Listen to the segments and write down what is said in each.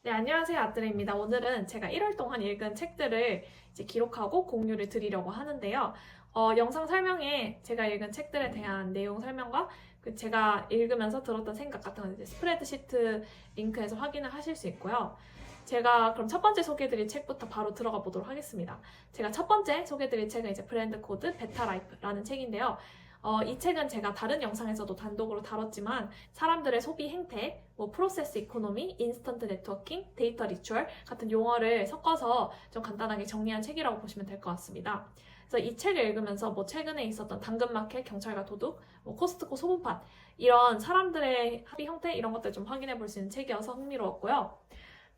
네, 안녕하세요. 아뜨레입니다. 오늘은 제가 1월 동안 읽은 책들을 이제 기록하고 공유를 드리려고 하는데요. 영상 설명에 제가 읽은 책들에 대한 내용 설명과 제가 읽으면서 들었던 생각 같은 건 이제 스프레드시트 링크에서 확인을 하실 수 있고요. 제가 그럼 첫 번째 소개해드릴 책부터 바로 들어가 보도록 하겠습니다. 제가 첫 번째 소개해드릴 책은 이제 브랜드 코드 베타라이프라는 책인데요. 이 책은 제가 다른 영상에서도 단독으로 다뤘지만 사람들의 소비 행태, 프로세스 이코노미, 인스턴트 네트워킹, 데이터 리추얼 같은 용어를 섞어서 좀 간단하게 정리한 책이라고 보시면 될 것 같습니다. 그래서 이 책을 읽으면서 최근에 있었던 당근마켓, 경찰과 도둑, 코스트코 소분판 이런 사람들의 합의 형태 이런 것들 좀 확인해 볼 수 있는 책이어서 흥미로웠고요.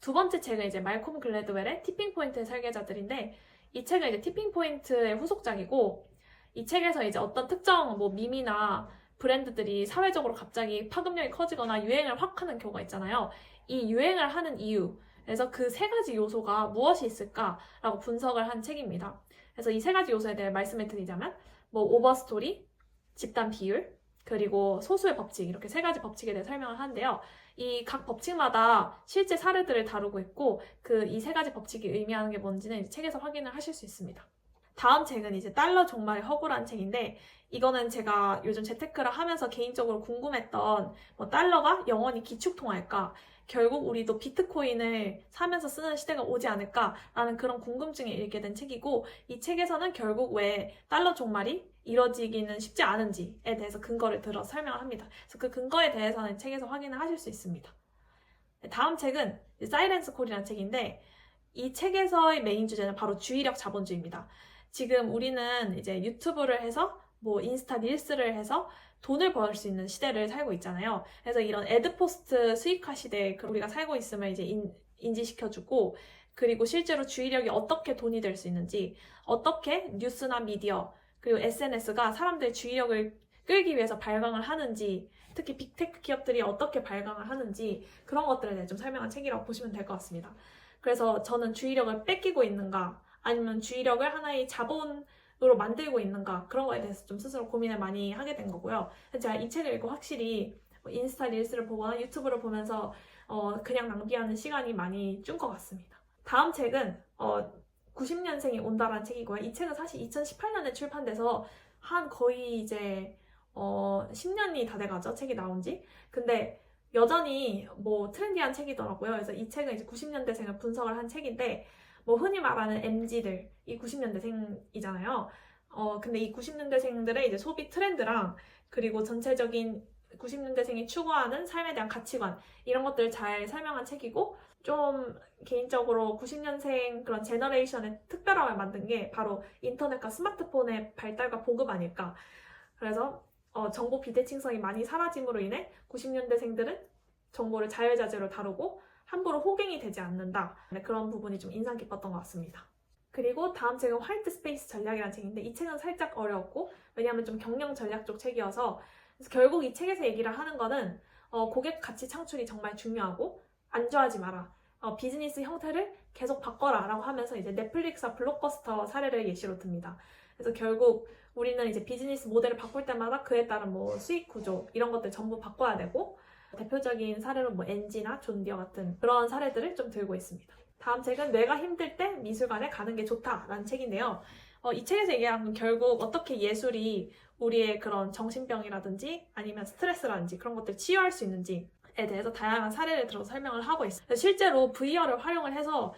두 번째 책은 이제 말콤 글래드웰의 티핑 포인트의 설계자들인데 이 책은 이제 티핑 포인트의 후속작이고 이 책에서 이제 어떤 특정 밈이나 브랜드들이 사회적으로 갑자기 파급력이 커지거나 유행을 확 하는 경우가 있잖아요. 이 유행을 하는 이유, 그래서 그 세 가지 요소가 무엇이 있을까라고 분석을 한 책입니다. 그래서 이 세 가지 요소에 대해 말씀을 드리자면, 오버스토리, 집단 비율, 그리고 소수의 법칙, 이렇게 세 가지 법칙에 대해 설명을 하는데요. 이 각 법칙마다 실제 사례들을 다루고 있고, 이 세 가지 법칙이 의미하는 게 뭔지는 책에서 확인을 하실 수 있습니다. 다음 책은 이제 달러 종말의 허구라는 책인데 이거는 제가 요즘 재테크를 하면서 개인적으로 궁금했던 달러가 영원히 기축통화일까? 결국 우리도 비트코인을 사면서 쓰는 시대가 오지 않을까라는 그런 궁금증에 읽게 된 책이고 이 책에서는 결국 왜 달러 종말이 이뤄지기는 쉽지 않은지에 대해서 근거를 들어 설명을 합니다. 그래서 그 근거에 대해서는 책에서 확인을 하실 수 있습니다. 다음 책은 사이렌스 콜이라는 책인데 이 책에서의 메인 주제는 바로 주의력 자본주의입니다. 지금 우리는 이제 유튜브를 해서 인스타 릴스를 해서 돈을 벌 수 있는 시대를 살고 있잖아요. 그래서 이런 애드포스트 수익화 시대에 우리가 살고 있음을 이제 인지시켜주고 그리고 실제로 주의력이 어떻게 돈이 될 수 있는지 어떻게 뉴스나 미디어 그리고 SNS가 사람들의 주의력을 끌기 위해서 발광을 하는지 특히 빅테크 기업들이 어떻게 발광을 하는지 그런 것들에 대해 좀 설명한 책이라고 보시면 될 것 같습니다. 그래서 저는 주의력을 뺏기고 있는가 아니면 주의력을 하나의 자본으로 만들고 있는가 그런 거에 대해서 좀 스스로 고민을 많이 하게 된 거고요. 제가 이 책을 읽고 확실히 인스타 릴스를 보거나 유튜브를 보면서 그냥 낭비하는 시간이 많이 준 것 같습니다. 다음 책은 90년생이 온다라는 책이고요. 이 책은 사실 2018년에 출판돼서 한 거의 이제 10년이 다 돼가죠. 책이 나온 지. 근데 여전히 트렌디한 책이더라고요. 그래서 이 책은 이제 90년대생을 분석을 한 책인데 흔히 말하는 MZ들, 이 90년대생이잖아요. 근데 이 90년대생들의 이제 소비 트렌드랑 그리고 전체적인 90년대생이 추구하는 삶에 대한 가치관 이런 것들을 잘 설명한 책이고 좀 개인적으로 90년생 그런 제너레이션의 특별함을 만든 게 바로 인터넷과 스마트폰의 발달과 보급 아닐까. 그래서 정보 비대칭성이 많이 사라짐으로 인해 90년대생들은 정보를 자유자재로 다루고 함부로 호갱이 되지 않는다. 그런 부분이 좀 인상 깊었던 것 같습니다. 그리고 다음 책은 화이트 스페이스 전략이라는 책인데 이 책은 살짝 어려웠고 왜냐하면 좀 경영 전략 쪽 책이어서 그래서 결국 이 책에서 얘기를 하는 거는 고객 가치 창출이 정말 중요하고 안주하지 마라. 비즈니스 형태를 계속 바꿔라 라고 하면서 이제 넷플릭스와 블록버스터 사례를 예시로 듭니다. 그래서 결국 우리는 이제 비즈니스 모델을 바꿀 때마다 그에 따른 수익 구조 이런 것들 전부 바꿔야 되고 대표적인 사례로 NG나 존디어 같은 그런 사례들을 좀 들고 있습니다. 다음 책은 뇌가 힘들 때 미술관에 가는 게 좋다라는 책인데요. 이 책에서 얘기하는 건 결국 어떻게 예술이 우리의 그런 정신병이라든지 아니면 스트레스라든지 그런 것들 치유할 수 있는지에 대해서 다양한 사례를 들어서 설명을 하고 있어요. 실제로 VR을 활용을 해서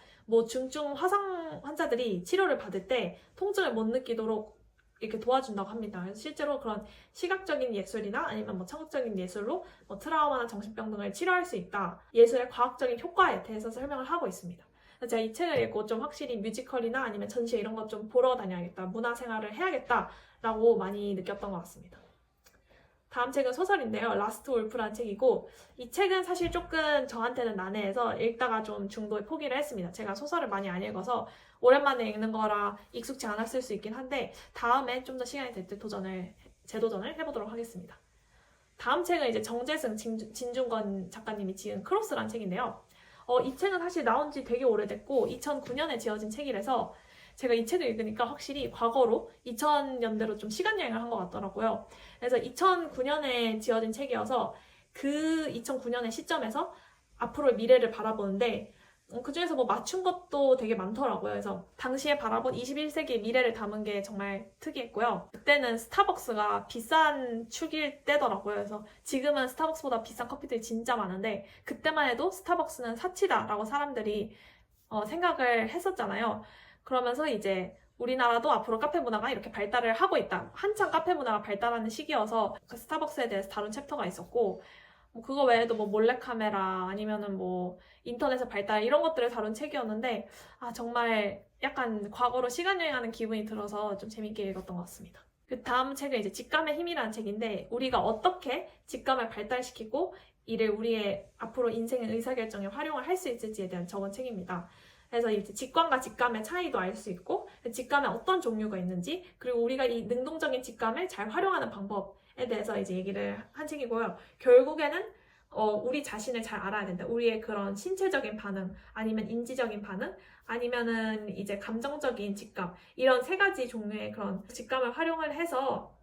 중증 화상 환자들이 치료를 받을 때 통증을 못 느끼도록 이렇게 도와준다고 합니다. 그래서 실제로 그런 시각적인 예술이나 아니면 청각적인 예술로 트라우마나 정신병 등을 치료할 수 있다. 예술의 과학적인 효과에 대해서 설명을 하고 있습니다. 제가 이 책을 읽고 좀 확실히 뮤지컬이나 아니면 전시회 이런 것 좀 보러 다녀야겠다. 문화생활을 해야겠다라고 많이 느꼈던 것 같습니다. 다음 책은 소설인데요. 라스트 울프라는 책이고 이 책은 사실 조금 저한테는 난해해서 읽다가 좀 중도에 포기를 했습니다. 제가 소설을 많이 안 읽어서 오랜만에 읽는 거라 익숙치 않았을 수 있긴 한데 다음에 좀 더 시간이 될 때 재도전을 해보도록 하겠습니다. 다음 책은 이제 정재승, 진중권 작가님이 지은 크로스라는 책인데요. 이 책은 사실 나온 지 되게 오래됐고 2009년에 지어진 책이라서 제가 이 책을 읽으니까 확실히 과거로 2000년대로 좀 시간여행을 한 것 같더라고요. 그래서 2009년에 지어진 책이어서 그 2009년의 시점에서 앞으로의 미래를 바라보는데 그중에서 뭐 맞춘 것도 되게 많더라고요. 그래서 당시에 바라본 21세기의 미래를 담은 게 정말 특이했고요. 그때는 스타벅스가 비싼 축일 때더라고요. 그래서 지금은 스타벅스보다 비싼 커피들이 진짜 많은데 그때만 해도 스타벅스는 사치다라고 사람들이 생각을 했었잖아요. 그러면서 이제 우리나라도 앞으로 카페 문화가 이렇게 발달을 하고 있다. 한창 카페 문화가 발달하는 시기여서 그 스타벅스에 대해서 다룬 챕터가 있었고 뭐 그거 외에도 뭐 몰래카메라 아니면은 뭐 인터넷의 발달 이런 것들을 다룬 책이었는데 정말 약간 과거로 시간여행하는 기분이 들어서 좀 재밌게 읽었던 것 같습니다. 그 다음 책은 이제 직감의 힘이라는 책인데 우리가 어떻게 직감을 발달시키고 이를 우리의 앞으로 인생의 의사결정에 활용을 할 수 있을지에 대한 적은 책입니다. 그래서 이제 직감과 직감의 차이도 알 수 있고 직감에 어떤 종류가 있는지 그리고 우리가 이 능동적인 직감을 잘 활용하는 방법에 대해서 이제 얘기를 한 책이고요. 결국에는 우리 자신을 잘 알아야 된다. 우리의 그런 신체적인 반응, 아니면 인지적인 반응, 아니면은 이제 감정적인 직감 이런 세 가지 종류의 그런 직감을 활용을 해서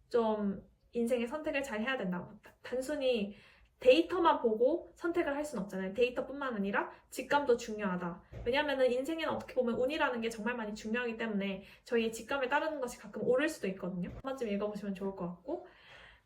좀 인생의 선택을 잘 해야 된다고. 단순히 데이터만 보고 선택을 할 수는 없잖아요. 데이터뿐만 아니라 직감도 중요하다. 왜냐하면 인생에는 어떻게 보면 운이라는 게 정말 많이 중요하기 때문에 저희의 직감을 따르는 것이 가끔 옳을 수도 있거든요. 한 번쯤 읽어보시면 좋을 것 같고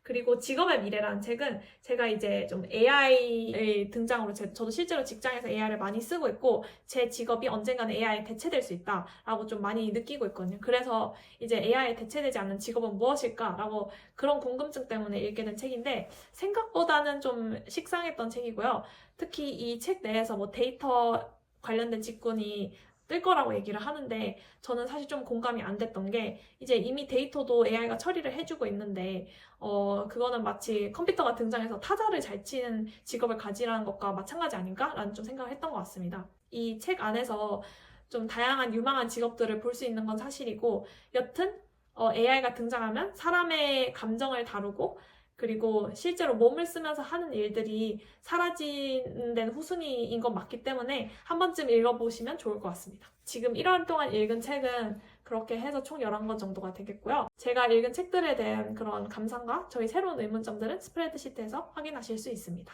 그리고 직업의 미래라는 책은 제가 이제 좀 AI의 등장으로 저도 실제로 직장에서 AI를 많이 쓰고 있고 제 직업이 언젠가는 AI에 대체될 수 있다라고 좀 많이 느끼고 있거든요. 그래서 이제 AI에 대체되지 않는 직업은 무엇일까라고 그런 궁금증 때문에 읽게 된 책인데 생각보다는 좀 식상했던 책이고요. 특히 이 책 내에서 뭐 데이터 관련된 직군이 뜰 거라고 얘기를 하는데 저는 사실 좀 공감이 안 됐던 게 이제 이미 데이터도 AI가 처리를 해주고 있는데 그거는 마치 컴퓨터가 등장해서 타자를 잘 치는 직업을 가지라는 것과 마찬가지 아닌가라는 좀 생각을 했던 것 같습니다. 이 책 안에서 좀 다양한 유망한 직업들을 볼 수 있는 건 사실이고 여튼 AI가 등장하면 사람의 감정을 다루고 그리고 실제로 몸을 쓰면서 하는 일들이 사라지는 데는 후순위인 건 맞기 때문에 한 번쯤 읽어보시면 좋을 것 같습니다. 지금 1월 동안 읽은 책은 그렇게 해서 총 11권 정도가 되겠고요. 제가 읽은 책들에 대한 그런 감상과 저희 새로운 의문점들은 스프레드시트에서 확인하실 수 있습니다.